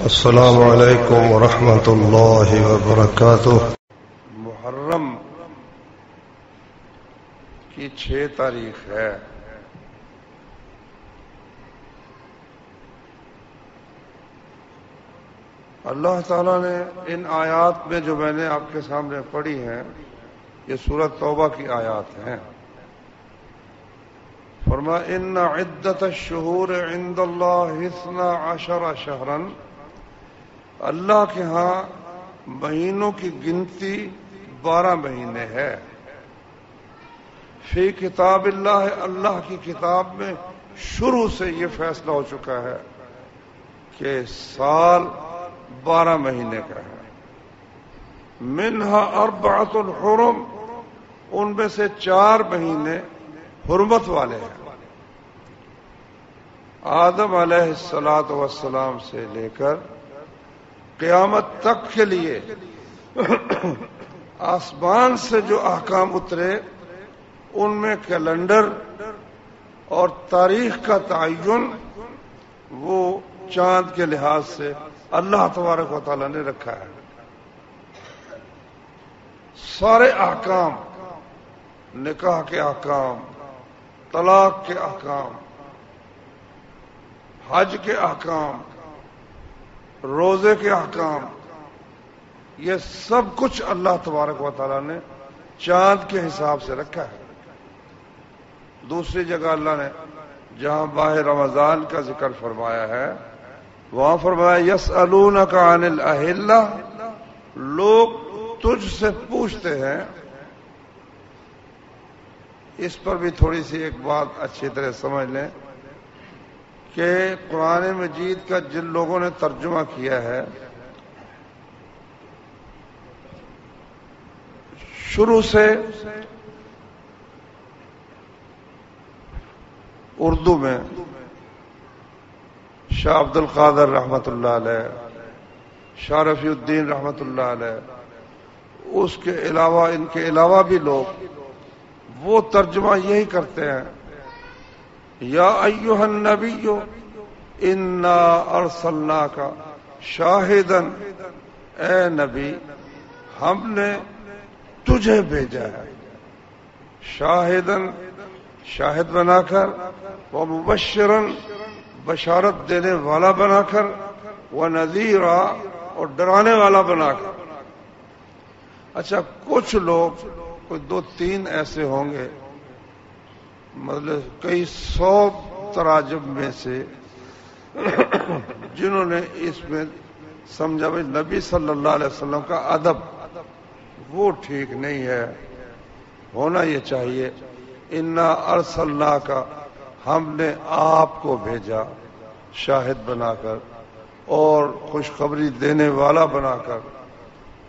السلام علیکم ورحمۃ اللہ وبرکاتہ۔ محرم کی 6 تاریخ ہے۔ اللہ تعالیٰ نے ان آیات میں جو میں نے آپ کے سامنے پڑھی ہیں، یہ سورۃ توبہ کی آیات ہیں۔ فرمایا ان عدت الشہور عند اللہ 12 شہرا، اللہ کے ہاں مہینوں کی گنتی 12 مہینے ہے۔ فی کتاب اللہ، اللہ کی کتاب میں شروع سے یہ فیصلہ ہو چکا ہے کہ سال 12 مہینے کا ہے۔ منہا 4 حرم، ان میں سے 4 مہینے حرمت والے ہیں۔ آدم علیہ السلام سے لے کر قیامت تک کے لیے آسمان سے جو احکام اترے، ان میں کیلنڈر اور تاریخ کا تعین وہ چاند کے لحاظ سے اللہ تبارک و تعالیٰ نے رکھا ہے۔ سارے احکام، نکاح کے احکام، طلاق کے احکام، حج کے احکام، روزے کے احکام، یہ سب کچھ اللہ تبارک و تعالیٰ نے چاند کے حساب سے رکھا ہے۔ دوسری جگہ اللہ نے جہاں ماہ رمضان کا ذکر فرمایا ہے، وہاں فرمایا یسألونک عن الاہلہ، لوگ تجھ سے پوچھتے ہیں۔ اس پر بھی تھوڑی سی ایک بات اچھی طرح سمجھ لیں کہ قرآن مجید کا جن لوگوں نے ترجمہ کیا ہے، شروع سے اردو میں شاہ عبد القادر رحمۃ اللہ علیہ، شاہ رفیع الدین رحمۃ اللہ علیہ، اس کے علاوہ ان کے علاوہ بھی لوگ وہ ترجمہ یہی کرتے ہیں، یا ایھا النبی انا ارسلناک شاہدا، اے نبی ہم نے تجھے بھیجا ہے، شاہدا شاہد بنا کر، ومبشرا بشارت دینے والا بنا کر، ونذیرا اور ڈرانے والا بنا کر۔ اچھا، کچھ لوگ کوئی 2-3 ایسے ہوں گے، مطلب کئی 100 تراجم میں سے، جنہوں نے اس میں سمجھا بھائی نبی صلی اللہ علیہ وسلم کا ادب وہ ٹھیک نہیں ہے، ہونا یہ چاہیے انا ارسلناک، ہم نے آپ کو بھیجا شاہد بنا کر اور خوشخبری دینے والا بنا کر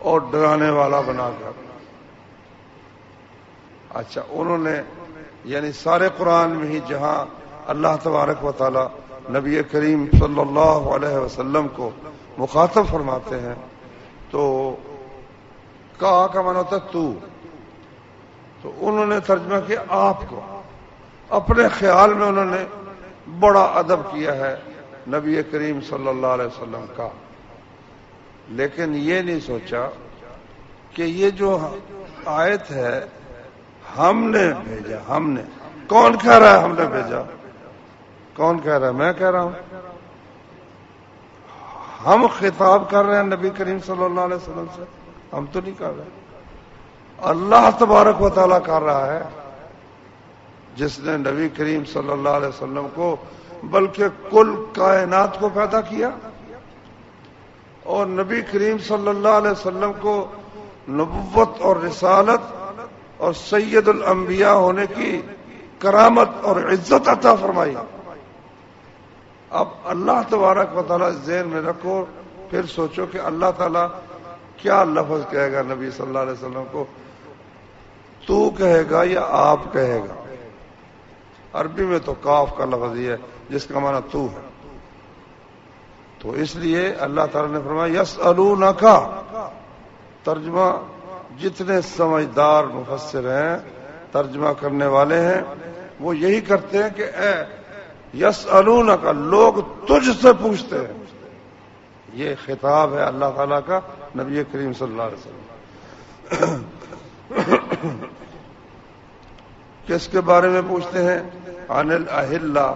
اور ڈرانے والا بنا کر۔ اچھا، انہوں نے یعنی سارے قرآن میں ہی جہاں اللہ تبارک و تعالی نبی کریم صلی اللہ علیہ وسلم کو مخاطب فرماتے ہیں تو کا معنی ہوتا ہے تو انہوں نے ترجمہ کیا آپ کو۔ اپنے خیال میں انہوں نے بڑا ادب کیا ہے نبی کریم صلی اللہ علیہ وسلم کا، لیکن یہ نہیں سوچا کہ یہ جو آیت ہے ہم نے بھیجا، ہم نے، کون کہہ رہا ہے ہم نے بھیجا؟ کون کہہ رہا ہے؟ میں کہہ رہا ہوں۔ ہم خطاب کر رہے ہیں نبی کریم صلی اللہ علیہ وسلم سے، ہم تو نہیں کر رہے، اللہ تبارک و تعالیٰ کر رہا ہے، جس نے نبی کریم صلی اللہ علیہ وسلم کو بلکہ کل کائنات کو پیدا کیا، اور نبی کریم صلی اللہ علیہ وسلم کو نبوت اور رسالت اور سید الانبیاء ہونے کی کرامت اور عزت عطا فرمائی۔ اب اللہ تبارک و تعالیٰ ذہن میں رکھو، پھر سوچو کہ اللہ تعالیٰ کیا لفظ کہے گا نبی صلی اللہ علیہ وسلم کو، تو کہے گا یا آپ کہے گا؟ عربی میں تو کاف کا لفظ ہی ہے جس کا معنی تو ہے، تو اس لیے اللہ تعالیٰ نے فرمایا یسألونک، ترجمہ جتنے سمجھدار مفسر ہیں، ترجمہ کرنے والے ہیں، وہ یہی کرتے ہیں کہ اے یسألونک، لوگ تجھ سے پوچھتے ہیں، یہ خطاب ہے اللہ تعالیٰ کا نبی کریم صلی اللہ علیہ وسلم. کس کے بارے میں پوچھتے ہیں؟ عن الاہلہ،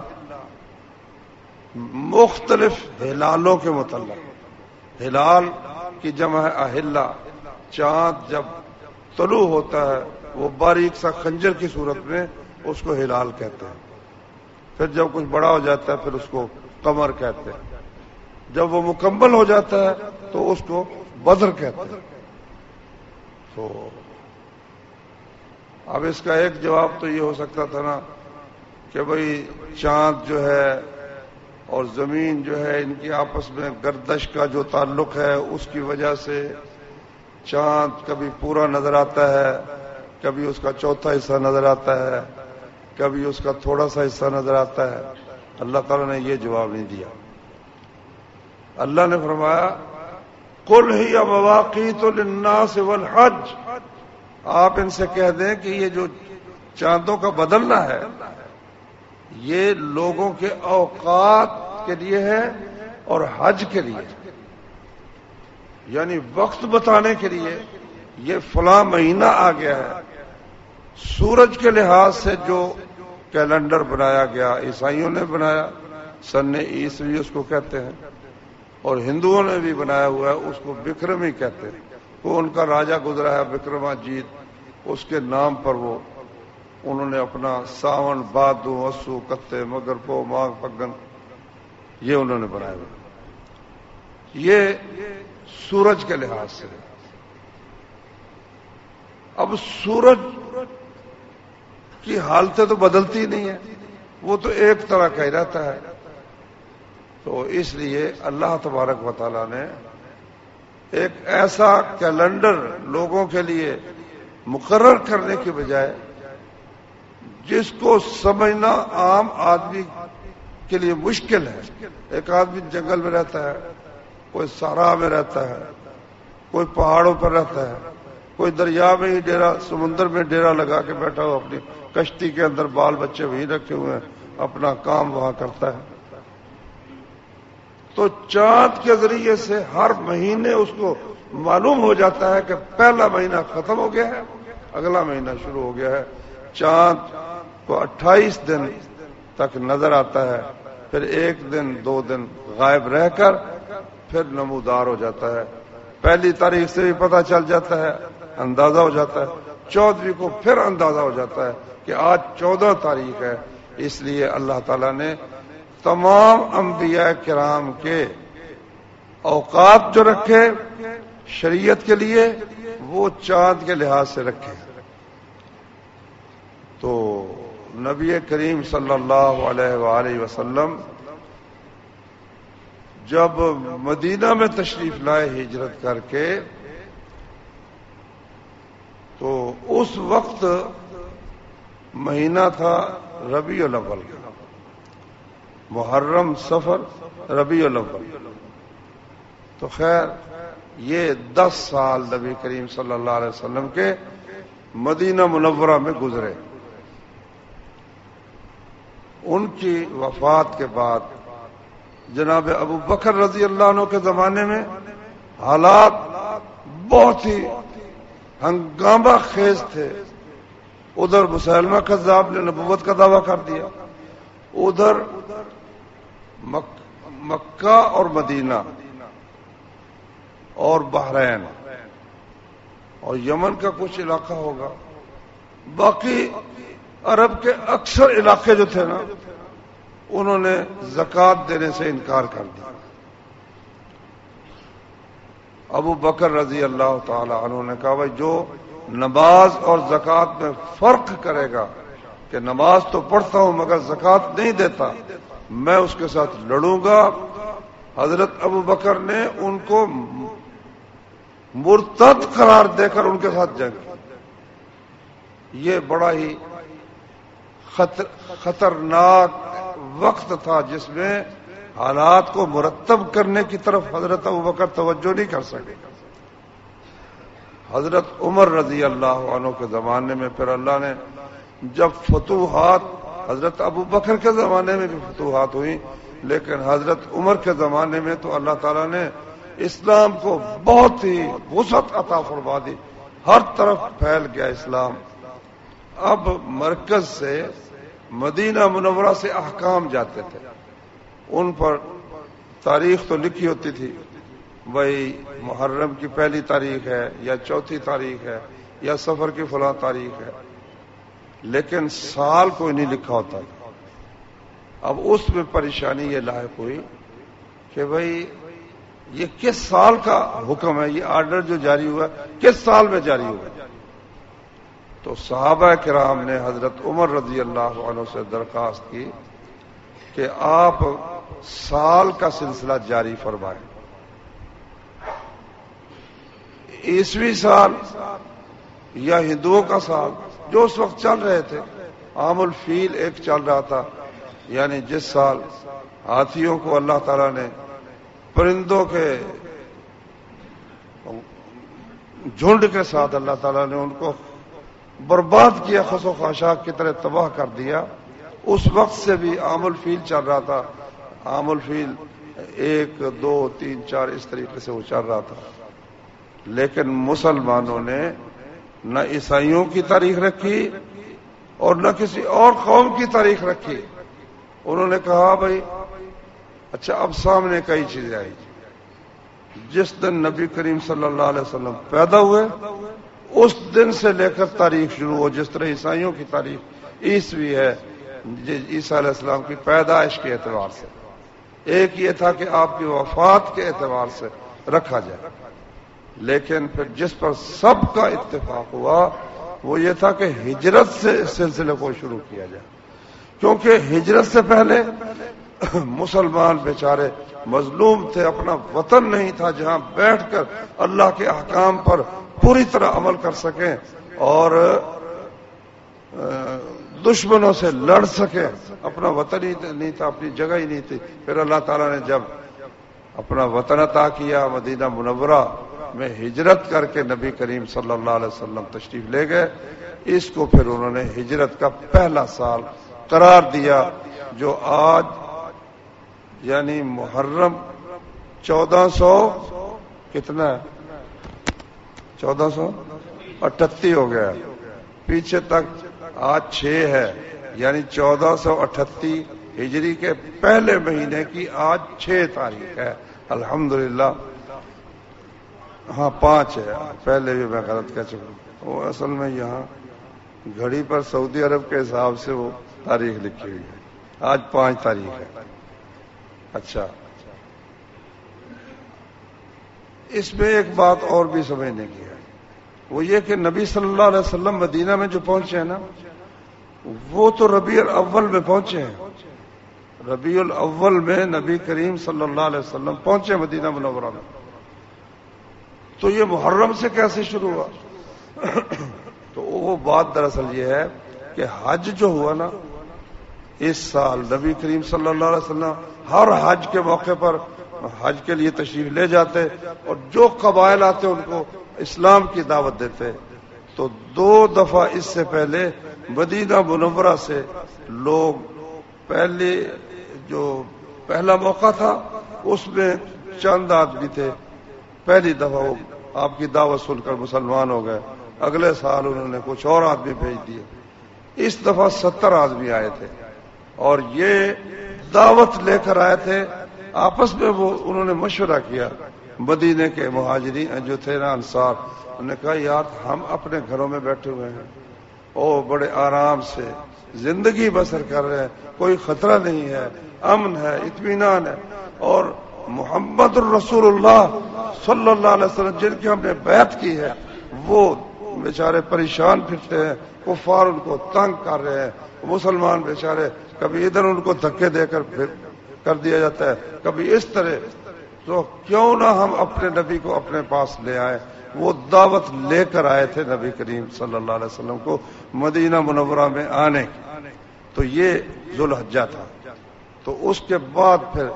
مختلف ہلالوں کے متعلق. ہلال کی جمع ہے اہلہ. چاند جب طلوع ہوتا ہے وہ باریک سا خنجر کی صورت میں، اس کو ہلال کہتے ہیں. پھر جب کچھ بڑا ہو جاتا ہے پھر اس کو قمر کہتے ہیں. جب وہ مکمل ہو جاتا ہے تو اس کو بدر کہتے ہیں. تو اب اس کا ایک جواب تو یہ ہو سکتا تھا نا کہ بھئی چاند جو ہے اور زمین جو ہے ان کی آپس میں گردش کا جو تعلق ہے اس کی وجہ سے چاند کبھی پورا نظر آتا ہے، کبھی اس کا چوتھا حصہ نظر آتا ہے، کبھی اس کا تھوڑا سا حصہ نظر آتا ہے. اللہ تعالیٰ نے یہ جواب نہیں دیا. اللہ نے فرمایا قل ہی مواقیت للناس والحج، آپ ان سے کہہ دیں کہ یہ جو چاندوں کا بدلنا ہے یہ لوگوں کے اوقات کے لیے ہے اور حج کے لیے، یعنی وقت بتانے کے لیے. یہ فلاں مہینہ آ گیا ہے. سورج کے لحاظ سے جو کیلنڈر بنایا گیا عیسائیوں نے بنایا، سن عیسوی اس کو کہتے ہیں، اور ہندوؤں نے بھی بنایا ہوا ہے، اس کو وکرمی کہتے ہیں. وہ ان کا راجہ گزرا ہے وکرماجیت، اس کے نام پر وہ انہوں نے اپنا ساون، بھادو، اسو، کتے، مگر، پو، ماگھ، پھگن یہ انہوں نے بنایا ہوا. یہ سورج کے لحاظ سے. اب سورج کی حالتیں تو بدلتی نہیں ہیں، وہ تو ایک طرح کا ہی رہتا ہے. تو اس لیے اللہ تبارک و تعالیٰ نے ایک ایسا کیلنڈر لوگوں کے لیے مقرر کرنے کی بجائے جس کو سمجھنا عام آدمی کے لیے مشکل ہے. ایک آدمی جنگل میں رہتا ہے، کوئی صحرا میں رہتا ہے، کوئی پہاڑوں پر رہتا ہے، کوئی دریا میں ہی ڈیرا، سمندر میں ڈیرا لگا کے بیٹھا ہوا، اپنی کشتی کے اندر بال بچے وہیں رکھے ہوئے ہیں، اپنا کام وہاں کرتا ہے. تو چاند کے ذریعے سے ہر مہینے اس کو معلوم ہو جاتا ہے کہ پہلا مہینہ ختم ہو گیا ہے، اگلا مہینہ شروع ہو گیا ہے. چاند کو 28 دن تک نظر آتا ہے، پھر 1 دن 2 دن غائب رہ کر پھر نمودار ہو جاتا ہے. پہلی تاریخ سے بھی پتہ چل جاتا ہے، اندازہ ہو جاتا ہے. 14ویں کو پھر اندازہ ہو جاتا ہے کہ آج 14 تاریخ ہے. اس لیے اللہ تعالیٰ نے تمام انبیاء کرام کے اوقات جو رکھے شریعت کے لیے وہ چاند کے لحاظ سے رکھے. تو نبی کریم صلی اللہ علیہ وآلہ وسلم جب مدینہ میں تشریف لائے ہجرت کر کے، تو اس وقت مہینہ تھا ربیع الاول کا، محرم، صفر، ربیع الاول. تو خیر یہ 10 سال نبی کریم صلی اللہ علیہ وسلم کے مدینہ منورہ میں گزرے. ان کی وفات کے بعد جناب ابو بکر رضی اللہ عنہ کے زمانے میں حالات بہت ہی ہنگامہ خیز تھے. ادھر مسلمہ کذاب نے نبوت کا دعویٰ کر دیا، ادھر مکہ اور مدینہ اور بحرین اور یمن کا کچھ علاقہ ہوگا، باقی عرب کے اکثر علاقے جو تھے نا انہوں نے زکوٰۃ دینے سے انکار کر دیا. ابو بکر رضی اللہ تعالی عنہ نے کہا بھائی جو نماز اور زکوٰۃ میں فرق کرے گا کہ نماز تو پڑھتا ہوں مگر زکوٰۃ نہیں دیتا، میں اس کے ساتھ لڑوں گا. حضرت ابو بکر نے ان کو مرتد قرار دے کر ان کے ساتھ جنگ کی. یہ بڑا ہی خطرناک وقت تھا جس میں حالات کو مرتب کرنے کی طرف حضرت ابوبکر توجہ نہیں کر سکے. حضرت عمر رضی اللہ عنہ کے زمانے میں پھر اللہ نے جب فتوحات، حضرت ابوبکر کے زمانے میں بھی فتوحات ہوئی، لیکن حضرت عمر کے زمانے میں تو اللہ تعالیٰ نے اسلام کو بہت ہی وسعت عطا فرما دی، ہر طرف پھیل گیا اسلام۔ اب مرکز سے مدینہ منورہ سے احکام جاتے تھے، ان پر تاریخ تو لکھی ہوتی تھی، بھائی محرم کی پہلی تاریخ ہے یا چوتھی تاریخ ہے یا سفر کی فلاں تاریخ ہے، لیکن سال کوئی نہیں لکھا ہوتا۔ اب اس میں پریشانی یہ لاحق ہوئی کہ بھائی یہ کس سال کا حکم ہے، یہ آرڈر جو جاری ہوا کس سال میں جاری ہوا؟ تو صحابہ کرام نے حضرت عمر رضی اللہ عنہ سے درخواست کی کہ آپ سال کا سلسلہ جاری فرمائیں، عیسوی سال یا ہندوؤں کا سال جو اس وقت چل رہے تھے۔ عام الفیل ایک چل رہا تھا، یعنی جس سال ہاتھیوں کو اللہ تعالیٰ نے پرندوں کے جھنڈ کے ساتھ اللہ تعالیٰ نے ان کو برباد کیا، خس و خاشاک کی طرح تباہ کر دیا، اس وقت سے بھی عام الفیل چل رہا تھا۔ عام الفیل 1 2 3 4 اس طریقے سے وہ چل رہا تھا، لیکن مسلمانوں نے نہ عیسائیوں کی تاریخ رکھی اور نہ کسی اور قوم کی تاریخ رکھی۔ انہوں نے کہا بھائی اچھا اب سامنے کئی چیزیں آئی، جس دن نبی کریم صلی اللہ علیہ وسلم پیدا ہوئے اس دن سے لے کر تاریخ شروع ہو، جس طرح عیسائیوں کی تاریخ عیسوی ہے عیسیٰ علیہ السلام کی پیدائش کے اعتبار سے، ایک یہ تھا کہ آپ کی وفات کے اعتبار سے رکھا جائے، لیکن پھر جس پر سب کا اتفاق ہوا وہ یہ تھا کہ ہجرت سے اس سلسلے کو شروع کیا جائے، کیونکہ ہجرت سے پہلے مسلمان بیچارے مظلوم تھے، اپنا وطن نہیں تھا جہاں بیٹھ کر اللہ کے احکام پر پوری طرح عمل کر سکیں اور دشمنوں سے لڑ سکیں، اپنا وطن ہی نہیں تھا، اپنی جگہ ہی نہیں تھی۔ پھر اللہ تعالیٰ نے جب اپنا وطن عطا کیا، مدینہ منورہ میں ہجرت کر کے نبی کریم صلی اللہ علیہ وسلم تشریف لے گئے، اس کو پھر انہوں نے ہجرت کا پہلا سال قرار دیا، جو آج یعنی محرم 1400 کتنا ہے 1438 ہو گیا، پیچھے تک آج 6 ہے، یعنی 1438 ہجری کے پہلے مہینے کی آج 6 تاریخ ہے، الحمدللہ۔ ہاں 5 ہے، پہلے بھی میں غلط کہہ چکا ہوں، وہ اصل میں یہاں گھڑی پر سعودی عرب کے حساب سے وہ تاریخ لکھی ہوئی ہے، آج 5 تاریخ ہے۔ اچھا، اس میں ایک بات اور بھی سمجھنے کی ہے، وہ یہ کہ نبی صلی اللہ علیہ وسلم مدینہ میں جو پہنچے ہیں نا، وہ تو ربیع الاول میں پہنچے ہیں، ربیع الاول میں نبی کریم صلی اللہ علیہ وسلم پہنچے مدینہ منورہ میں، تو یہ محرم سے کیسے شروع ہوا؟ تو وہ بات دراصل یہ ہے کہ حج جو ہوا نا اس سال، نبی کریم صلی اللہ علیہ وسلم ہر حج کے موقع پر حج کے لیے تشریف لے جاتے اور جو قبائل آتے ان کو اسلام کی دعوت دیتے، تو 2 دفعہ اس سے پہلے مدینہ منورہ سے لوگ پہلے جو پہلا موقع تھا اس میں چند آدمی تھے، پہلی دفعہ وہ آپ کی دعوت سن کر مسلمان ہو گئے، اگلے سال انہوں نے کچھ اور آدمی بھیج دیے، اس دفعہ 70 آدمی آئے تھے اور یہ دعوت لے کر آئے تھے۔ آپس میں وہ انہوں نے مشورہ کیا، مدینے کے مہاجرین جو تھے نا انصار، انہوں نے کہا یار ہم اپنے گھروں میں بیٹھے ہوئے ہیں اور بڑے آرام سے زندگی بسر کر رہے ہیں، کوئی خطرہ نہیں ہے، امن ہے، اطمینان ہے، اور محمد الرسول اللہ صلی اللہ علیہ وسلم جن کی ہم نے بیعت کی ہے وہ بیچارے پریشان پھرتے ہیں، کفار ان کو تنگ کر رہے ہیں، مسلمان بیچارے کبھی ادھر ان کو دھکے دے کر دیا جاتا ہے، کبھی اس طرح، تو کیوں نہ ہم اپنے نبی کو اپنے پاس لے آئیں۔ وہ دعوت لے کر آئے تھے نبی کریم صلی اللہ علیہ وسلم کو مدینہ منورہ میں آنے کی، تو یہ ذوالحجہ تھا۔ تو اس کے بعد پھر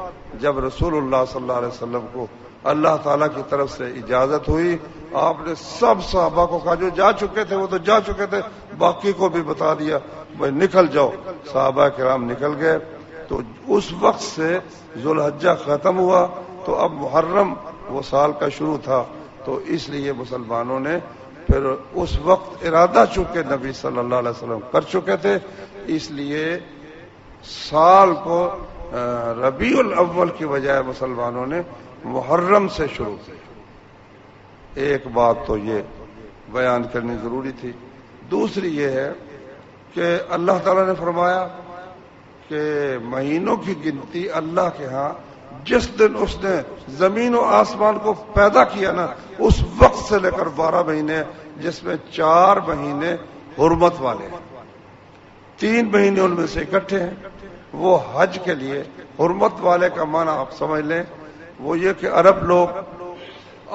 جب رسول اللہ صلی اللہ علیہ وسلم کو اللہ تعالیٰ کی طرف سے اجازت ہوئی، آپ نے سب صحابہ کو کہا، جو جا چکے تھے وہ تو جا چکے تھے، باقی کو بھی بتا دیا بھائی نکل جاؤ، صحابہ کرام نکل گئے۔ تو تو اس وقت سے ذوالحجہ ختم ہوا تو اب محرم وہ سال کا شروع تھا، تو اس لیے مسلمانوں نے پھر اس وقت ارادہ چونکہ نبی صلی اللہ علیہ وسلم کر چکے تھے، اس لیے سال کو ربیع الاول کی بجائے مسلمانوں نے محرم سے شروع کی۔ ایک بات تو یہ بیان کرنی ضروری تھی۔ دوسری یہ ہے کہ اللہ تعالیٰ نے فرمایا کہ مہینوں کی گنتی اللہ کے ہاں جس دن اس نے زمین و آسمان کو پیدا کیا نا، اس وقت سے لے کر 12 مہینے، جس میں 4 مہینے حرمت والے ہیں، 3 مہینے ان میں سے اکٹھے ہیں۔ وہ حج کے لیے حرمت والے کا معنی آپ سمجھ لیں، وہ یہ کہ عرب لوگ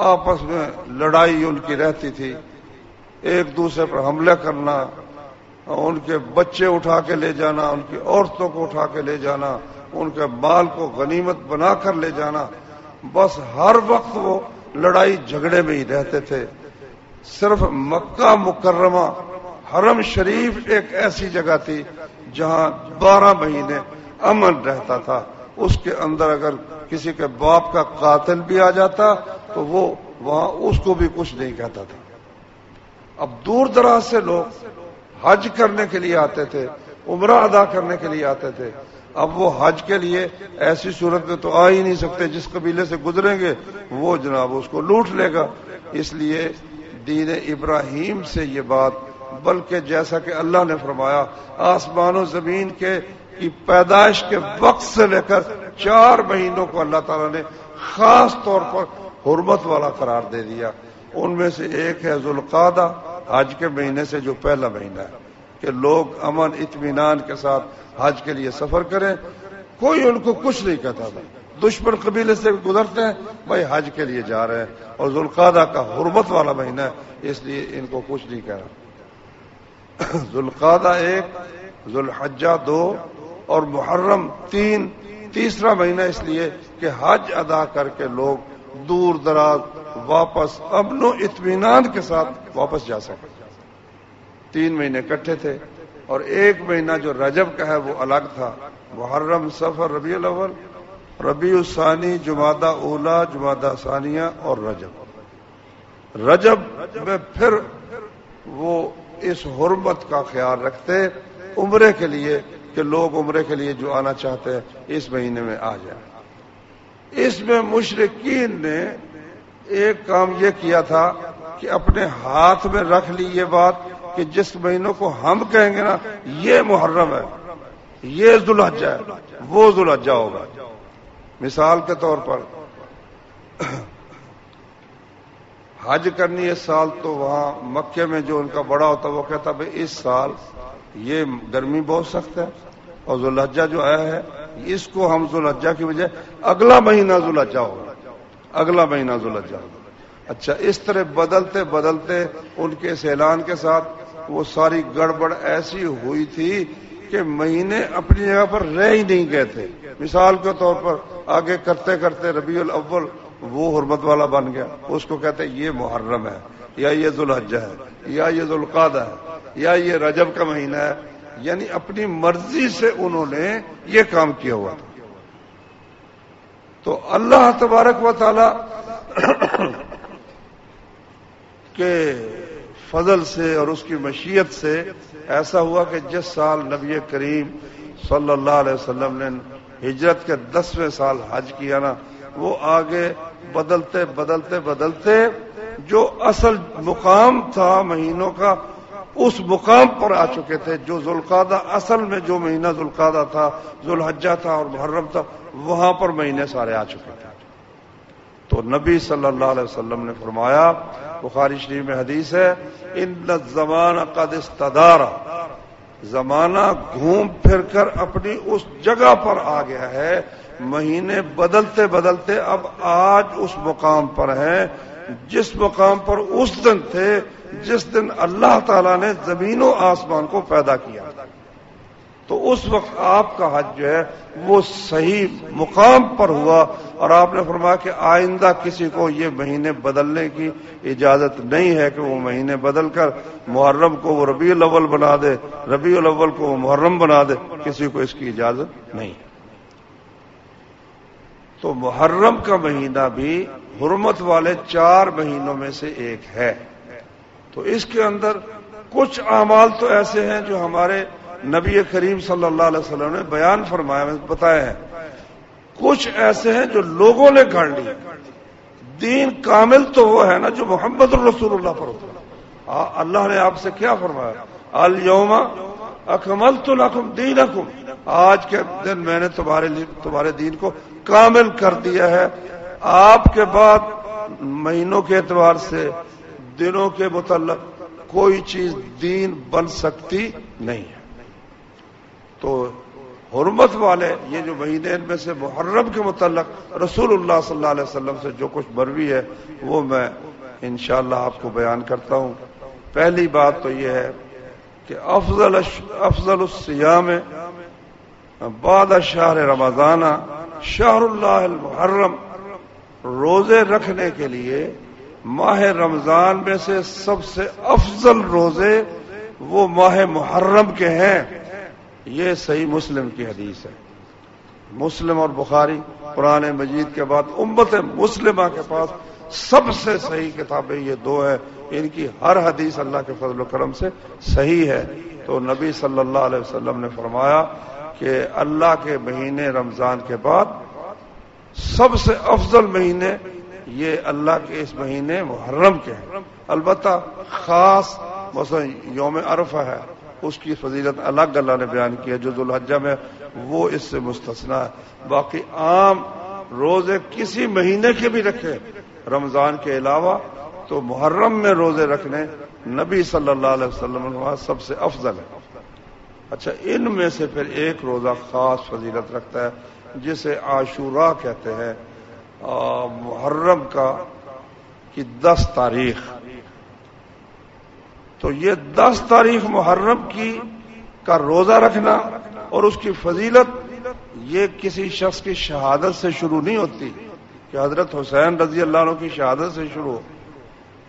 آپس میں لڑائی ان کی رہتی تھی، ایک دوسرے پر حملہ کرنا، ان کے بچے اٹھا کے لے جانا، ان کی عورتوں کو اٹھا کے لے جانا، ان کے مال کو غنیمت بنا کر لے جانا، بس ہر وقت وہ لڑائی جھگڑے میں ہی رہتے تھے۔ صرف مکہ مکرمہ حرم شریف ایک ایسی جگہ تھی جہاں 12 مہینے امن رہتا تھا۔ اس کے اندر اگر کسی کے باپ کا قاتل بھی آ جاتا تو وہ وہاں اس کو بھی کچھ نہیں کہتا تھا۔ اب دور دراز سے لوگ حج کرنے کے لیے آتے تھے، عمرہ ادا کرنے کے لیے آتے تھے۔ اب وہ حج کے لیے ایسی صورت میں تو آ ہی نہیں سکتے، جس قبیلے سے گزریں گے وہ جناب اس کو لوٹ لے گا۔ اس لیے دین ابراہیم سے یہ بات، بلکہ جیسا کہ اللہ نے فرمایا آسمان و زمین کی پیدائش کے وقت سے لے کر 4 مہینوں کو اللہ تعالیٰ نے خاص طور پر حرمت والا قرار دے دیا۔ ان میں سے ایک ہے ذوالقعدہ، حج کے مہینے سے جو پہلا مہینہ ہے، کہ لوگ امن اطمینان کے ساتھ حج کے لیے سفر کریں، کوئی ان کو کچھ نہیں کہتا تھا۔ دشمن قبیلے سے گزرتے ہیں بھائی حج کے لیے جا رہے ہیں، اور ذوالقعدہ کا حرمت والا مہینہ ہے، اس لیے ان کو کچھ نہیں کہہ رہا۔ ذوالقعدہ 1، ذوالحجہ 2 اور محرم 3، تیسرا مہینہ اس لیے کہ حج ادا کر کے لوگ دور دراز واپس امن و اطمینان کے ساتھ واپس جا سکے۔ 3 مہینے اکٹھے تھے، اور 1 مہینہ جو رجب کا ہے وہ الگ تھا۔ محرم، صفر، ربیع الاول، ربیع الثانی، جمادہ اولی، جمادہ ثانیہ اور رجب میں پھر وہ اس حرمت کا خیال رکھتے عمرے کے لیے کہ لوگ عمرے کے لیے جو آنا چاہتے ہیں اس مہینے میں آ جائیں۔ اس میں مشرکین نے ایک کام یہ کیا تھا کہ اپنے ہاتھ میں رکھ لی یہ بات کہ جس مہینوں کو ہم کہیں گے نا یہ محرم ہے، یہ ذوالحجہ ہے، وہ ذوالحجہ ہوگا۔ مثال کے طور پر حج کرنی اس سال تو وہاں مکے میں جو ان کا بڑا ہوتا وہ کہتا بھائی اس سال یہ گرمی بہت سخت ہے، اور ذوالحجہ جو آیا ہے اس کو ہم ذوالحجہ کی بجائے اگلا مہینہ ذوالحجہ ہوگا، اگلا مہینہ ذوالحجہ ہوگا۔ اچھا، اس طرح بدلتے بدلتے ان کے اس اعلان کے ساتھ وہ ساری گڑبڑ ایسی ہوئی تھی کہ مہینے اپنی جگہ پر رہ ہی نہیں گئے تھے۔ مثال کے طور پر آگے کرتے کرتے ربیع الاول وہ حرمت والا بن گیا، اس کو کہتے ہیں یہ محرم ہے، یا یہ ذوالحجہ ہے، یا یہ ذوالقعدہ ہے، یا یہ رجب کا مہینہ ہے۔ یعنی اپنی مرضی سے انہوں نے یہ کام کیا ہوا تھا۔ تو اللہ تبارک و تعالی کے فضل سے اور اس کی مشیت سے ایسا ہوا کہ جس سال نبی کریم صلی اللہ علیہ وسلم نے ہجرت کے 10ویں سال حج کیا نا، وہ آگے بدلتے بدلتے بدلتے جو اصل مقام تھا مہینوں کا اس مقام پر آ چکے تھے۔ جو ذوالقعدہ اصل میں جو مہینہ ذوالقعدہ تھا، ذوالحجہ تھا اور محرم تھا، وہاں پر مہینے سارے آ چکے تھے۔ تو نبی صلی اللہ علیہ وسلم نے فرمایا، بخاری شریف میں حدیث ہے، ان الزمان قد استدار، زمانہ گھوم پھر کر اپنی اس جگہ پر آ گیا ہے، مہینے بدلتے بدلتے اب آج اس مقام پر ہیں جس مقام پر اس دن تھے جس دن اللہ تعالیٰ نے زمین و آسمان کو پیدا کیا۔ تو اس وقت آپ کا حج جو ہے وہ صحیح مقام پر ہوا، اور آپ نے فرمایا کہ آئندہ کسی کو یہ مہینے بدلنے کی اجازت نہیں ہے کہ وہ مہینے بدل کر محرم کو وہ ربیع الاول بنا دے، ربیع الاول کو وہ محرم بنا دے، کسی کو اس کی اجازت نہیں۔ تو محرم کا مہینہ بھی حرمت والے 4 مہینوں میں سے ایک ہے. تو اس کے اندر کچھ اعمال تو ایسے ہیں جو ہمارے نبی کریم صلی اللہ علیہ وسلم نے بیان فرمایا بتایا ہے. کچھ ایسے ہیں جو لوگوں نے گھڑ لی. دین کامل تو وہ ہے نا جو محمد الرسول اللہ پر ہوتا ہے. اللہ نے آپ سے کیا فرمایا؟ الیوم اکملت لکم دینکم، آج کے دن میں نے تمہارے دین کو کامل کر دیا ہے. آپ کے بعد مہینوں کے اعتبار سے دنوں کے متعلق کوئی چیز دین بن سکتی نہیں ہے. تو حرمت والے یہ جو مہینے ان میں سے محرم کے متعلق رسول اللہ صلی اللہ علیہ وسلم سے جو کچھ مروی ہے وہ میں انشاءاللہ آپ کو بیان کرتا ہوں. پہلی بات تو یہ ہے کہ افضل الصیام بعد شہر رمضان شہر اللہ المحرم. روزے رکھنے کے لیے ماہ رمضان میں سے سب سے افضل روزے وہ ماہ محرم کے ہیں. یہ صحیح مسلم کی حدیث ہے. مسلم اور بخاری قرآن مجید کے بعد امت مسلمہ کے پاس سب سے صحیح کتابیں یہ 2 ہیں. ان کی ہر حدیث اللہ کے فضل و کرم سے صحیح ہے. تو نبی صلی اللہ علیہ وسلم نے فرمایا کہ اللہ کے مہینے رمضان کے بعد سب سے افضل مہینے یہ اللہ کے اس مہینے محرم کے ہیں. البتہ خاص مثلا یوم عرفہ ہے، اس کی فضیلت الگ اللہ نے بیان کی ہے جو ذوالحجہ میں، وہ اس سے مستثنا ہے. باقی عام روزے کسی مہینے کے بھی رکھے رمضان کے علاوہ تو محرم میں روزے رکھنے نبی صلی اللہ علیہ وسلم نے سب سے افضل ہے. اچھا، ان میں سے پھر ایک روزہ خاص فضیلت رکھتا ہے جسے عاشوراء کہتے ہیں. محرم کی 10 تاریخ. تو یہ 10 تاریخ محرم کا روزہ رکھنا اور اس کی فضیلت یہ کسی شخص کی شہادت سے شروع نہیں ہوتی کہ حضرت حسین رضی اللہ عنہ کی شہادت سے شروع ہو.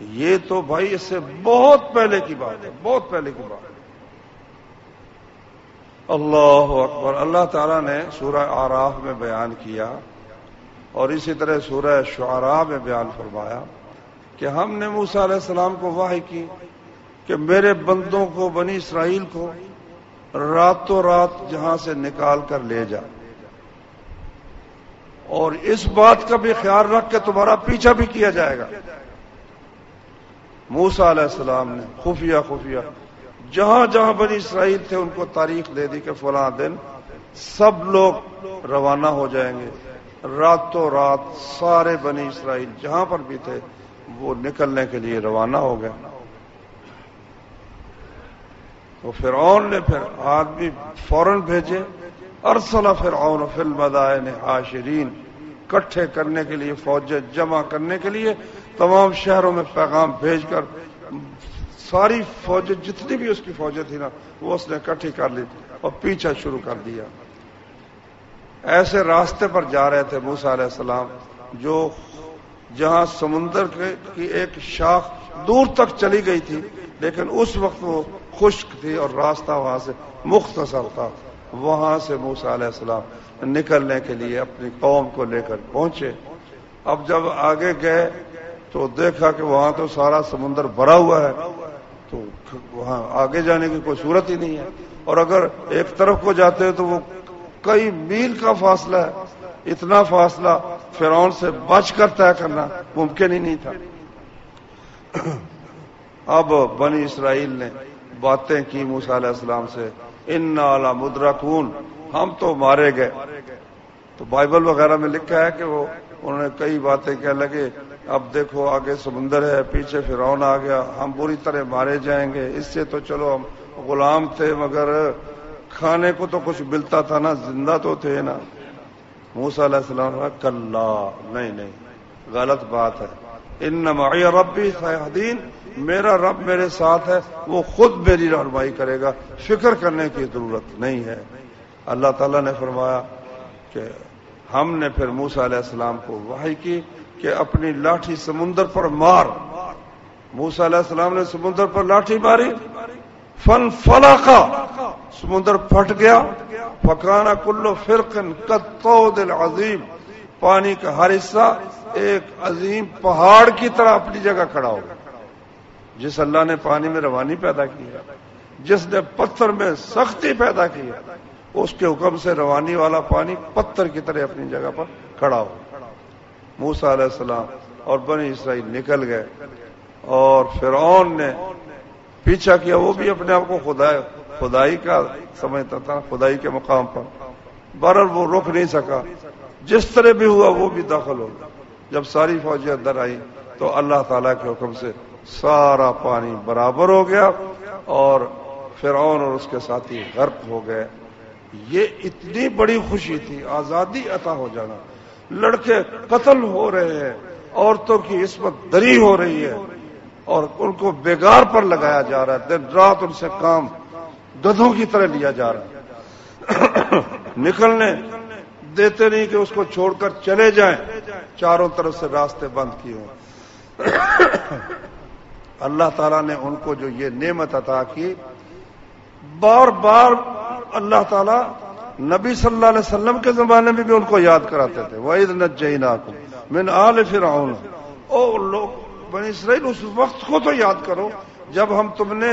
یہ تو بھائی اس سے بہت پہلے کی بات ہے، بہت پہلے کی بات ہے. اللہ اکبر. اللہ تعالیٰ نے سورہ اعراف میں بیان کیا اور اسی طرح سورہ شعراء میں بیان فرمایا کہ ہم نے موسیٰ علیہ السلام کو وحی کی کہ میرے بندوں کو بنی اسرائیل کو راتوں رات جہاں سے نکال کر لے جا، اور اس بات کا بھی خیال رکھ کہ تمہارا پیچھا بھی کیا جائے گا. موسیٰ علیہ السلام نے خفیہ جہاں جہاں بنی اسرائیل تھے ان کو تاریخ دے دی کہ فلاں دن سب لوگ روانہ ہو جائیں گے. راتوں رات سارے بنی اسرائیل جہاں پر بھی تھے وہ نکلنے کے لیے روانہ ہو گئے. تو فرعون نے پھر آدمی فوراً بھیجے. ارسل فرعون فی المدائن حاشرین، اکٹھے کرنے کے لیے فوجیں جمع کرنے کے لیے تمام شہروں میں پیغام بھیج کر ساری فوجیں جتنی بھی اس کی فوجیں تھی نا وہ اس نے اکٹھی کر لی اور پیچھا شروع کر دیا. ایسے راستے پر جا رہے تھے موسیٰ علیہ السلام جو جہاں سمندر کی ایک شاخ دور تک چلی گئی تھی، لیکن اس وقت وہ خشک تھی اور راستہ وہاں سے مختصر تھا. وہاں سے موسیٰ علیہ السلام نکلنے کے لیے اپنی قوم کو لے کر پہنچے. اب جب آگے گئے تو دیکھا کہ وہاں تو سارا سمندر بھرا ہوا ہے، تو وہاں آگے جانے کی کوئی صورت ہی نہیں ہے. اور اگر ایک طرف کو جاتے ہیں تو وہ کئی میل کا فاصلہ ہے. اتنا فاصلہ فرعون سے بچ کر طے کرنا ممکن ہی نہیں تھا. اب بنی اسرائیل نے باتیں کی موسیٰ علیہ السلام سے، انا لمدرکون، ہم تو مارے گئے. تو بائبل وغیرہ میں لکھا ہے کہ انہوں نے کئی باتیں کہنے لگے، اب دیکھو آگے سمندر ہے، پیچھے فرعون آ گیا، ہم بری طرح مارے جائیں گے. اس سے تو چلو ہم غلام تھے مگر کھانے کو تو کچھ ملتا تھا نا، زندہ تو تھے نا. موسیٰ علیہ السلام نے کہا کلا، نہیں غلط بات ہے. ان معی ربی سیہدین، میرا رب میرے ساتھ ہے، وہ خود میری رہنمائی کرے گا، فکر کرنے کی ضرورت نہیں ہے. اللہ تعالیٰ نے فرمایا کہ ہم نے پھر موسیٰ علیہ السلام کو وحی کی کہ اپنی لاٹھی سمندر پر مار. موسیٰ علیہ السلام نے سمندر پر لاٹھی ماری، فانفلقا، سمندر پھٹ گیا. فکان کل فرق کالطود العظیم، پانی کا ہر حصہ ایک عظیم پہاڑ کی طرح اپنی جگہ کھڑا ہوگا. جس اللہ نے پانی میں روانی پیدا کی ہے، جس نے پتھر میں سختی پیدا کی ہے، اس کے حکم سے روانی والا پانی پتھر کی طرح اپنی جگہ پر کھڑا ہو. موسیٰ علیہ السلام اور بنی اسرائیل نکل گئے اور فرعون نے پیچھا کیا. وہ بھی اپنے آپ کو خدائی کا سمجھتا تھا، خدائی کے مقام پر. بہرحال وہ رک نہیں سکا، جس طرح بھی ہوا وہ بھی داخل ہو گیا. جب ساری فوجیں اندر آئی تو اللہ تعالیٰ کے حکم سے سارا پانی برابر ہو گیا اور فرعون اور اس کے ساتھی غرق ہو گئے. یہ اتنی بڑی خوشی تھی، آزادی عطا ہو جانا. لڑکے قتل ہو رہے ہیں، عورتوں کی عصمت دری ہو رہی ہے اور ان کو بیگار پر لگایا جا رہا ہے. دن رات ان سے کام گدھوں کی طرح لیا جا رہا ہے. نکلنے دیتے نہیں کہ اس کو چھوڑ کر چلے جائیں. چاروں طرف سے راستے بند کیے ہوں. اللہ تعالیٰ نے ان کو جو یہ نعمت عطا کی، بار بار اللہ تعالیٰ نبی صلی اللہ علیہ وسلم کے زمانے میں بھی ان کو یاد کراتے تھے. وَإِذْ نَجَّيْنَاكُمْ مِنْ آلِ فِرْعَوْنَ. او لوگ بنی اسرائیل، اس وقت کو تو یاد کرو جب ہم تم نے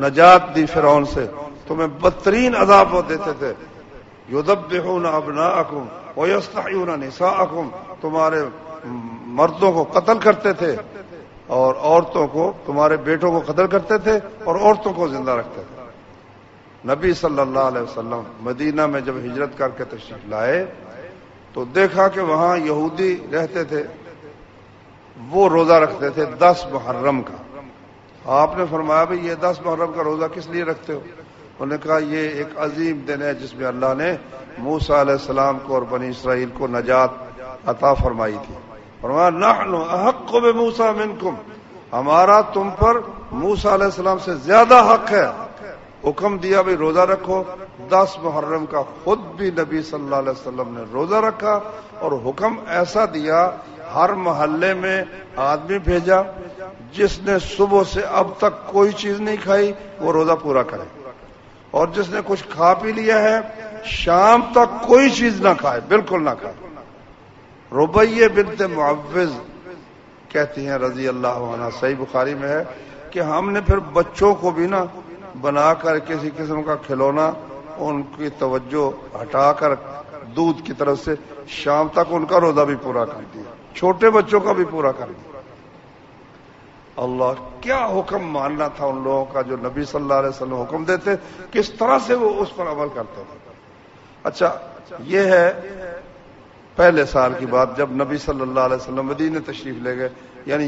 نجات دی فرعون سے. تمہیں بدترین عذاب وہ دیتے تھے. یذبحون ابناءکم ویستحیون نساءکم. تمہارے مردوں کو قتل کرتے تھے اور عورتوں کو، تمہارے بیٹوں کو قتل کرتے تھے اور عورتوں کو زندہ رکھتے تھے. نبی صلی اللہ علیہ وسلم مدینہ میں جب ہجرت کر کے تشریف لائے تو دیکھا کہ وہاں یہودی رہتے تھے. وہ روزہ رکھتے تھے 10 محرم کا. آپ نے فرمایا بھئی یہ 10 محرم کا روزہ کس لیے رکھتے ہو؟ انہوں نے کہا یہ ایک عظیم دن ہے جس میں اللہ نے موسیٰ علیہ السلام کو اور بنی اسرائیل کو نجات عطا فرمائی تھی. فرمایا نحن احق بموسیٰ منکم. ہمارا تم پر موسیٰ علیہ السلام سے زیادہ حق ہے. حکم دیا بھئی روزہ رکھو. 10 محرم کا خود بھی نبی صلی اللہ علیہ وسلم نے روزہ رکھا اور حکم ایسا دیا، ہر محلے میں آدمی بھیجا جس نے صبح سے اب تک کوئی چیز نہیں کھائی وہ روزہ پورا کرے، اور جس نے کچھ کھا پی لیا ہے شام تک کوئی چیز نہ کھائے، بالکل نہ کھائے. ربیہ بنت معوذ کہتی ہیں رضی اللہ عنہ، صحیح بخاری میں ہے کہ ہم نے پھر بچوں کو بھی نا بنا کر کسی قسم کا کھلونا ان کی توجہ ہٹا کر دودھ کی طرف سے شام تک ان کا روزہ بھی پورا کر دیا، چھوٹے بچوں کا بھی پورا کر دیا. اللہ کیا حکم ماننا تھا ان لوگوں کا جو نبی صلی اللہ علیہ وسلم حکم دیتے، کس طرح سے وہ اس پر عمل کرتے تھے. اچھا یہ ہے پہلے سال کی بات جب نبی صلی اللہ علیہ وسلم مدینے تشریف لے گئے، یعنی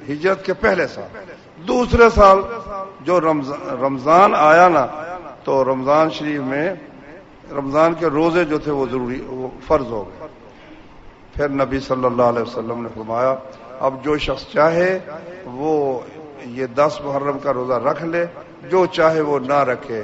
ہجرت کے پہلے سال. دوسرے سال جو رمضان آیا نا تو رمضان شریف میں رمضان کے روزے جو تھے وہ ضروری، وہ فرض ہو گئے. پھر نبی صلی اللہ علیہ وسلم نے فرمایا اب جو شخص چاہے وہ یہ 10 محرم کا روزہ رکھ لے، جو چاہے وہ نہ رکھے.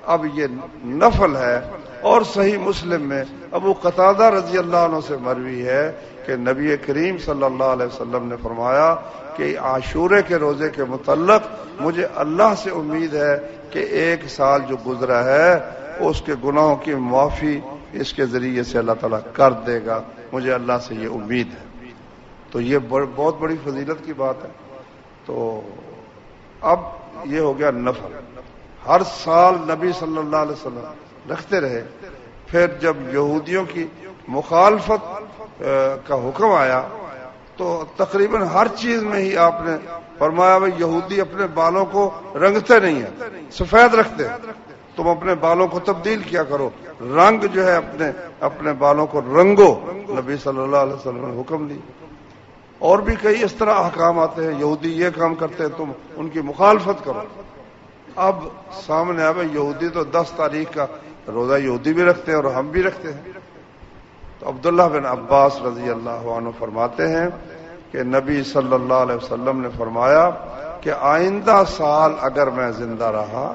اب یہ نفل ہے. اور صحیح مسلم میں ابو قتادہ رضی اللہ عنہ سے مروی ہے کہ نبی کریم صلی اللہ علیہ وسلم نے فرمایا کہ عاشورے کے روزے کے متعلق مجھے اللہ سے امید ہے کہ ایک سال جو گزرا ہے اس کے گناہوں کی معافی اس کے ذریعے سے اللہ تعالیٰ کر دے گا. مجھے اللہ سے یہ امید ہے. تو یہ بہت بڑی فضیلت کی بات ہے. تو اب یہ ہو گیا نفل. ہر سال نبی صلی اللہ علیہ وسلم رکھتے رہے. پھر جب یہودیوں کی مخالفت کا حکم آیا تو تقریباً ہر چیز میں ہی آپ نے فرمایا بھائی یہودی اپنے بالوں کو رنگتے نہیں ہیں، سفید رکھتے ہیں، تم اپنے بالوں کو تبدیل کیا کرو، رنگ جو ہے اپنے بالوں کو رنگو. نبی صلی اللہ علیہ وسلم نے حکم دی. اور بھی کئی اس طرح احکام آتے ہیں، یہودی یہ کام کرتے ہیں تم ان کی مخالفت کرو. اب سامنے آئے یہودی تو 10 تاریخ کا روزہ یہودی بھی رکھتے ہیں اور ہم بھی رکھتے ہیں. تو عبداللہ بن عباس رضی اللہ عنہ فرماتے ہیں کہ نبی صلی اللہ علیہ وسلم نے فرمایا کہ آئندہ سال اگر میں زندہ رہا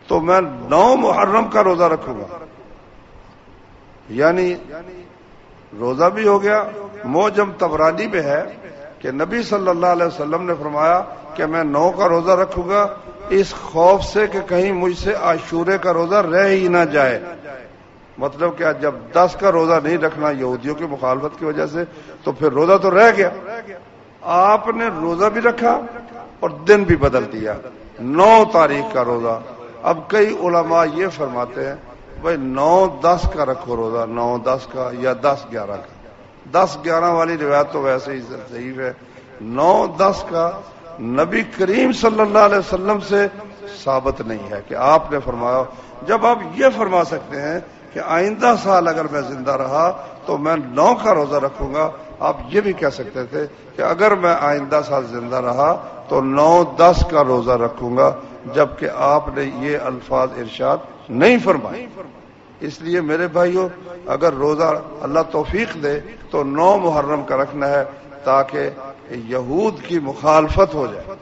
تو میں 9 محرم کا روزہ رکھوں گا. یعنی روزہ بھی ہو گیا. معجم طبرانی میں ہے کہ نبی صلی اللہ علیہ وسلم نے فرمایا کہ میں 9 کا روزہ رکھوں گا اس خوف سے کہ کہیں مجھ سے عاشورے کا روزہ رہ ہی نہ جائے. مطلب کیا؟ جب 10 کا روزہ نہیں رکھنا یہودیوں کی مخالفت کی وجہ سے تو پھر روزہ تو رہ گیا. آپ نے روزہ بھی رکھا اور دن بھی بدل دیا، 9 تاریخ کا روزہ. اب کئی علماء یہ فرماتے ہیں بھائی 9-10 کا رکھو روزہ، 9-10 کا یا 10-11 کا. 10-11 والی روایت تو ویسے ہی ضعیف ہے. 9-10 کا نبی کریم صلی اللہ علیہ وسلم سے ثابت نہیں ہے کہ آپ نے فرمایا. جب آپ یہ فرما سکتے ہیں کہ آئندہ سال اگر میں زندہ رہا تو میں 9 کا روزہ رکھوں گا، آپ یہ بھی کہہ سکتے تھے کہ اگر میں آئندہ سال زندہ رہا تو 9-10 کا روزہ رکھوں گا، جبکہ آپ نے یہ الفاظ ارشاد نہیں فرمائے. اس لیے میرے بھائیوں، اگر روزہ اللہ توفیق دے تو 9 محرم کا رکھنا ہے تاکہ یہود کی مخالفت ہو جائے.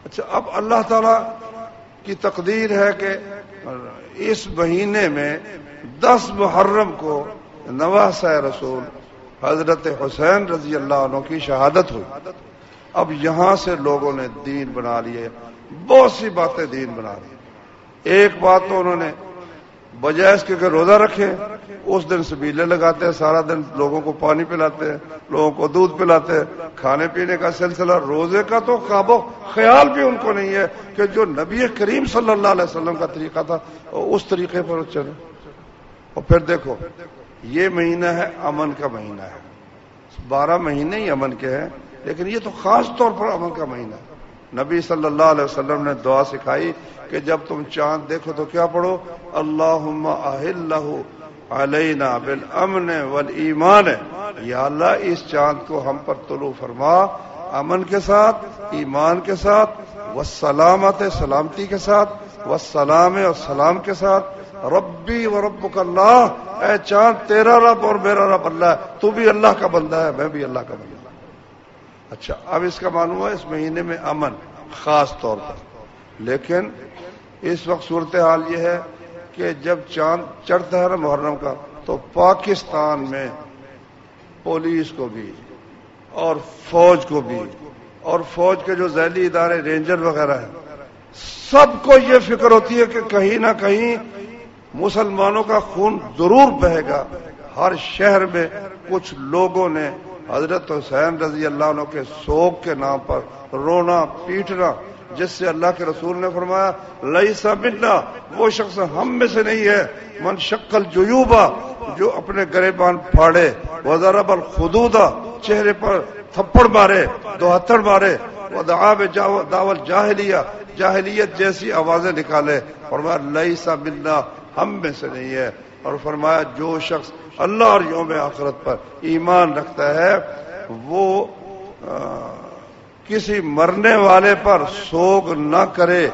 اچھا، اب اللہ تعالی کی تقدیر ہے کہ اس مہینے میں 10 محرم کو نواسہ رسول حضرت حسین رضی اللہ عنہ کی شہادت ہوئی. اب یہاں سے لوگوں نے دین بنا لیے، بہت سی باتیں دین بنا لی. ایک بات تو انہوں نے بجائے اس کے کہ روزہ رکھیں، اس دن سبیلے لگاتے ہیں، سارا دن لوگوں کو پانی پلاتے ہیں، لوگوں کو دودھ پلاتے ہیں، کھانے پینے کا سلسلہ. روزے کا تو خواب و خیال بھی ان کو نہیں ہے کہ جو نبی کریم صلی اللہ علیہ وسلم کا طریقہ تھا اس طریقے پر چلے. اور پھر دیکھو، یہ مہینہ ہے امن کا مہینہ ہے. 12 مہینے ہی امن کے ہیں، لیکن یہ تو خاص طور پر امن کا مہینہ ہے. نبی صلی اللہ علیہ وسلم نے دعا سکھائی کہ جب تم چاند دیکھو تو کیا پڑھو؟ اللہم احلہ علینا بالامن والایمان. یا اللہ اس چاند کو ہم پر طلوع فرما امن کے ساتھ، ایمان کے ساتھ، والسلامت سلامتی کے ساتھ، والسلام اور سلام کے ساتھ. ربی و ربک اللہ، اے چاند تیرا رب اور میرا رب اللہ ہے، تو بھی اللہ کا بندہ ہے، میں بھی اللہ کا بندہ. اچھا، اب اس کا معلوم ہے اس مہینے میں امن خاص طور پر. لیکن اس وقت صورتحال یہ ہے کہ جب چاند چڑھتا ہے نا محرم کا، تو پاکستان میں پولیس کو بھی اور فوج کو بھی اور فوج کے جو ذیلی ادارے رینجر وغیرہ ہیں، سب کو یہ فکر ہوتی ہے کہ کہیں نہ کہیں مسلمانوں کا خون ضرور بہے گا. ہر شہر میں کچھ لوگوں نے حضرت حسین رضی اللہ عنہ کے سوگ کے نام پر رونا پیٹنا، جس سے اللہ کے رسول نے فرمایا لیس منا، وہ شخص ہم میں سے نہیں ہے، من شق الجیوبا، جو اپنے گریبان پھاڑے، وضرب الخدود، چہرے پر تھپڑ مارے، 72 مارے، ودعا بدعوی الجاہلیہ، جاہلیت جیسی آوازیں نکالے. فرمایا لیس منا، ہم میں سے نہیں ہے. اور فرمایا جو شخص اللہ اور یوم آخرت پر ایمان رکھتا ہے وہ کسی مرنے والے پر سوگ نہ کرے.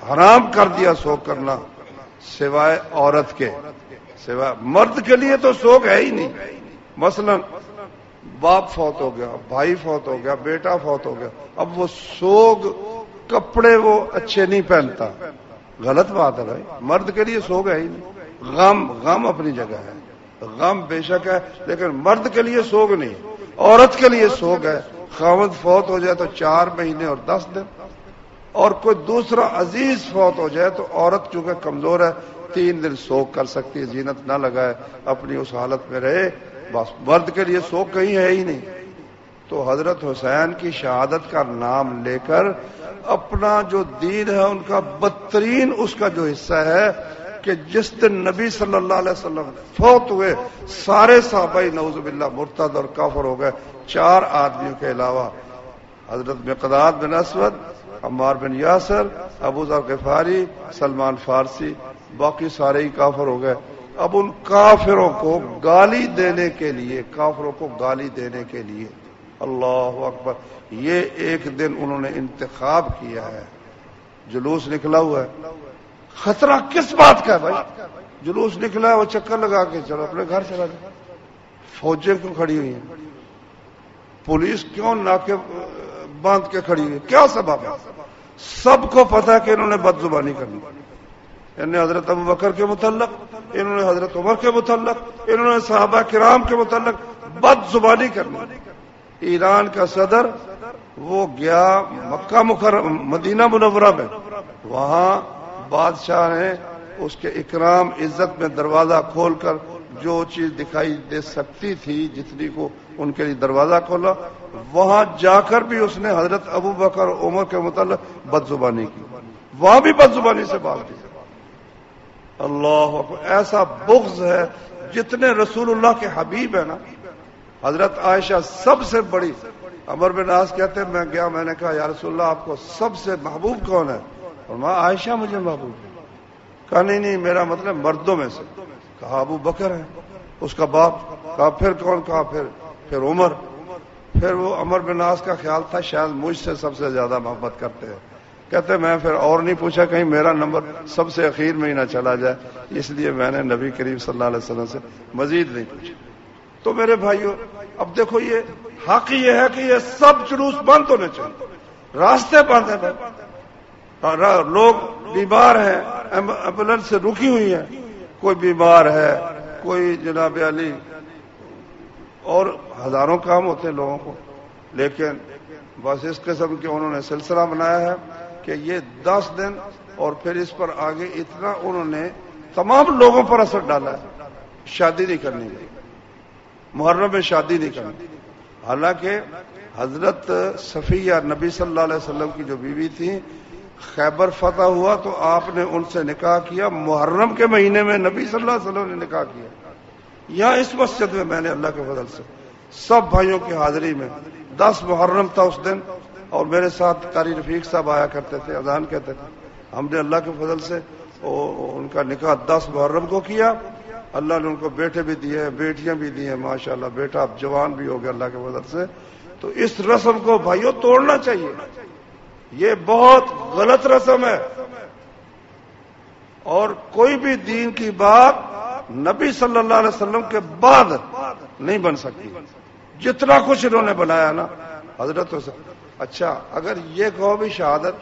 حرام کر دیا سوگ کرنا سوائے عورت کے، سوائے مرد کے لیے تو سوگ ہے ہی نہیں. مثلا باپ فوت ہو گیا، بھائی فوت ہو گیا، بیٹا فوت ہو گیا، اب وہ سوگ کپڑے وہ اچھے نہیں پہنتا، غلط بات ہے بھائی. مرد کے لیے سوگ ہے ہی نہیں. غم اپنی جگہ ہے، غم بے شک ہے، لیکن مرد کے لیے سوگ نہیں. عورت کے لیے سوگ ہے، خاوند فوت ہو جائے تو 4 مہینے اور 10 دن، اور کوئی دوسرا عزیز فوت ہو جائے تو عورت چونکہ کمزور ہے 3 دن سوگ کر سکتی ہے، زینت نہ لگائے، اپنی اس حالت میں رہے بس. مرد کے لیے سوگ کہیں ہے ہی نہیں. تو حضرت حسین کی شہادت کا نام لے کر اپنا جو دین ہے ان کا بدترین اس کا جو حصہ ہے کہ جس دن نبی صلی اللہ علیہ وسلم فوت ہوئے سارے صحابہ نعوذ باللہ مرتد اور کافر ہو گئے، 4 آدمیوں کے علاوہ حضرت مقداد بن اسود، عمار بن یاسر، ابو ذر غفاری، سلمان فارسی، باقی سارے ہی کافر ہو گئے. اب ان کافروں کو گالی دینے کے لیے، کافروں کو گالی دینے کے لیے، اللہ اکبر، یہ ایک دن انہوں نے انتخاب کیا ہے. جلوس نکلا ہوا ہے، خطرہ کس بات کا ہے بھائی؟ جلوس نکلا ہے، وہ چکر لگا کے چلو اپنے گھر چلا جائے. فوجیں کیوں کھڑی ہوئی ہیں؟ پولیس کیوں ناکے باندھ کے کھڑی ہوئی؟ کیا سبب ہے؟ سب کو پتا کہ انہوں نے بد زبانی کرنی. انہوں نے حضرت ابو بکر کے متعلق، انہوں نے حضرت عمر کے متعلق، انہوں نے صحابہ کرام کے متعلق بد زبانی کرنی. ایران کا صدر وہ گیا مکہ مکرمہ مدینہ منورہ میں، وہاں بادشاہ نے اس کے اکرام عزت میں دروازہ کھول کر جو چیز دکھائی دے سکتی تھی جتنی کو ان کے لیے دروازہ کھولا، وہاں جا کر بھی اس نے حضرت ابو بکر اور عمر کے متعلق بد زبانی کی، وہاں بھی بد زبانی سے بات کی۔ اللہ اکبر، ایسا بغض ہے جتنے رسول اللہ کے حبیب ہیں نا۔ حضرت عائشہ سب سے بڑی، عمر بن عاص کہتے ہیں میں گیا، میں نے کہا یا رسول اللہ آپ کو سب سے محبوب کون ہے؟ اور ماں عائشہ مجھے محبوب ہے۔ کہا نہیں میرا مطلب مردوں میں سے۔ کہا ابو بکر ہے، اس کا باپ۔ کہا پھر کون؟ کہا پھر عمر۔ پھر وہ عمر بن عاص کا خیال تھا شاید مجھ سے سب سے زیادہ محبت کرتے ہیں، کہتے میں پھر اور نہیں پوچھا کہیں میرا نمبر سب سے اخیر میں ہی نہ چلا جائے، اس لیے میں نے نبی کریم صلی اللہ علیہ وسلم سے مزید نہیں پوچھا۔ تو میرے بھائیوں، اب دیکھو یہ حق یہ ہے کہ یہ سب جلوس بند ہونے چاہیے، راستے بند ہیں، لوگ بیمار ہیں، ایمبولینس سے رکی ہوئی ہیں، کوئی بیمار ہے، کوئی جناب علی، اور ہزاروں کام ہوتے ہیں لوگوں کو، لیکن بس اس قسم کے انہوں نے سلسلہ بنایا ہے کہ یہ 10 دن اور پھر اس پر آگے اتنا انہوں نے تمام لوگوں پر اثر ڈالا ہے۔ شادی نہیں کرنی، محرم میں شادی نہیں کرنی، حالانکہ حضرت صفیہ نبی صلی اللہ علیہ وسلم کی جو بیوی تھی، خیبر فتح ہوا تو آپ نے ان سے نکاح کیا، محرم کے مہینے میں نبی صلی اللہ علیہ وسلم نے نکاح کیا۔ یہاں اس مسجد میں میں نے اللہ کے فضل سے سب بھائیوں کی حاضری میں 10 محرم تھا اس دن، اور میرے ساتھ قاری رفیق صاحب آیا کرتے تھے، اذان کہتے تھے، ہم نے اللہ کے فضل سے ان کا نکاح 10 محرم کو کیا۔ اللہ نے ان کو بیٹے بھی دیے، بیٹیاں بھی دی ہیں، ماشاءاللہ بیٹا اب جوان بھی ہو گیا اللہ کے فضل سے۔ تو اس رسم کو بھائیوں توڑنا چاہیے، یہ بہت غلط رسم ہے، اور کوئی بھی دین کی بات نبی صلی اللہ علیہ وسلم کے بعد نہیں بن سکتی۔ جتنا کچھ انہوں نے بنایا نا حضرت سے۔ اچھا اگر یہ کہو بھی شہادت،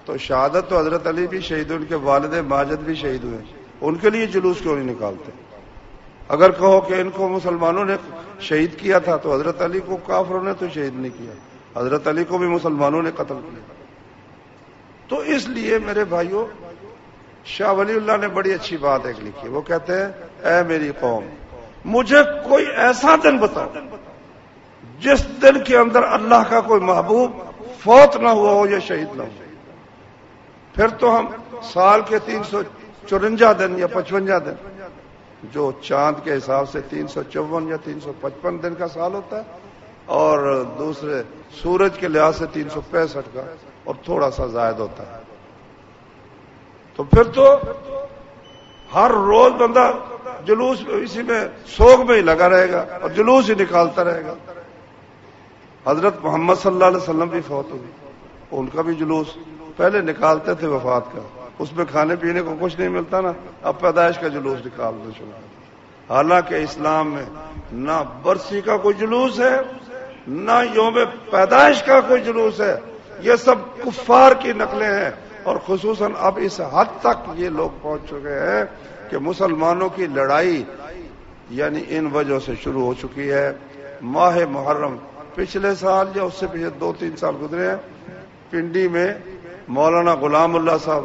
تو شہادت تو حضرت علی بھی شہید ہوئے، ان کے والد ماجد بھی شہید ہوئے، ان کے لیے جلوس کیوں نہیں نکالتے؟ اگر کہو کہ ان کو مسلمانوں نے شہید کیا تھا، تو حضرت علی کو کافروں نے تو شہید نہیں کیا، حضرت علی کو بھی مسلمانوں نے قتل کیا۔ تو اس لیے میرے بھائیوں، شاہ ولی اللہ نے بڑی اچھی بات ایک لکھی، وہ کہتے ہیں اے میری قوم، مجھے کوئی ایسا دن بتاؤ جس دن کے اندر اللہ کا کوئی محبوب فوت نہ ہوا ہو یا شہید نہ ہو۔ پھر تو ہم سال کے 354 دن یا 55 دن، جو چاند کے حساب سے 354 یا 355 دن کا سال ہوتا ہے، اور دوسرے سورج کے لحاظ سے 365 کا، اور تھوڑا سا زائد ہوتا ہے۔ تو پھر تو ہر روز بندہ جلوس اسی میں سوگ میں ہی لگا رہے گا اور جلوس ہی نکالتا رہے گا۔ حضرت محمد صلی اللہ علیہ وسلم بھی فوت ہوئی، ان کا بھی جلوس پہلے نکالتے تھے وفات کا، اس میں کھانے پینے کو کچھ نہیں ملتا نا، اب پیدائش کا جلوس نکالنا شروع کر۔ حالانکہ اسلام میں نہ برسی کا کوئی جلوس ہے، نہ یوم پیدائش کا کوئی جلوس ہے، یہ سب کفار کی نقلیں ہیں۔ اور خصوصاً اب اس حد تک یہ لوگ پہنچ چکے ہیں کہ مسلمانوں کی لڑائی یعنی ان وجہ سے شروع ہو چکی ہے۔ ماہ محرم پچھلے سال یا اس سے پچھلے 2-3 سال گزرے ہیں، پنڈی میں مولانا غلام اللہ صاحب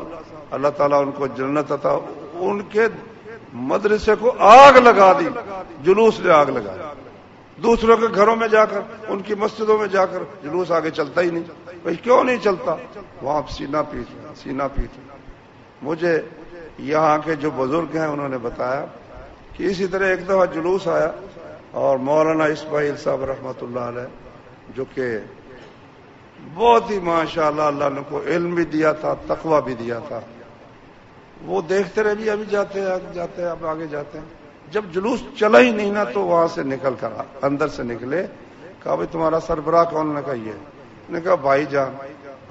اللہ تعالیٰ ان کو جنت عطا، ان کے مدرسے کو آگ لگا دی، جلوس نے آگ لگا دی، دوسروں کے گھروں میں جا کر، ان کی مسجدوں میں جا کر جلوس آگے چلتا ہی نہیں۔ بھائی کیوں نہیں چلتا؟ وہاں سینہ پیٹ۔ مجھے یہاں کے جو بزرگ ہیں انہوں نے بتایا کہ اسی طرح ایک دفعہ جلوس آیا، اور مولانا اسماعیل صاحب رحمۃ اللہ علیہ، جو کہ بہت ہی ماشاءاللہ اللہ نے کو علم بھی دیا تھا، تقویٰ بھی دیا تھا، وہ دیکھتے رہے بھی ابھی جاتے ہیں اب آگے جاتے ہیں۔ جب جلوس چلا ہی نہیں نا تو وہاں سے نکل کر اندر سے نکلے، کہا بھائی تمہارا سربراہ کون؟ نے کہا یہ۔ نے کہا بھائی جان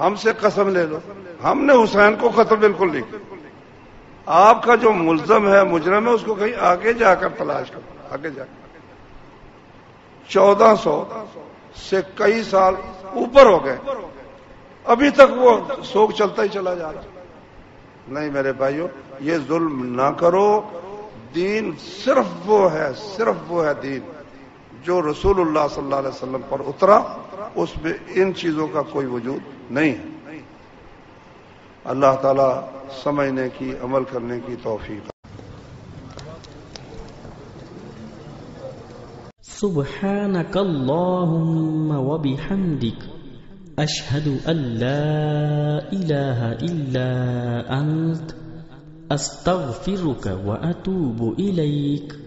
ہم سے قسم لے لو، ہم نے حسین کو قتل بالکل نہیں کیا، آپ کا جو ملزم ہے مجرم ہے اس کو کہیں آگے جا کر تلاش کرو، آگے جا کر۔ 1400 سے کئی سال اوپر ہو گئے، ابھی تک وہ سوگ چلتا ہی چلا جا رہا۔ نہیں میرے بھائیوں، یہ ظلم نہ کرو، دین صرف وہ ہے دین جو رسول اللہ صلی اللہ علیہ وسلم پر اترا، اس میں ان چیزوں کا کوئی وجود نہیں ہے۔ اللہ تعالیٰ سمجھنے کی، عمل کرنے کی توفیق۔ سبحانك اللهم وبحمدك أشهد أن لا إله إلا أنت أستغفرك وأتوب إليك۔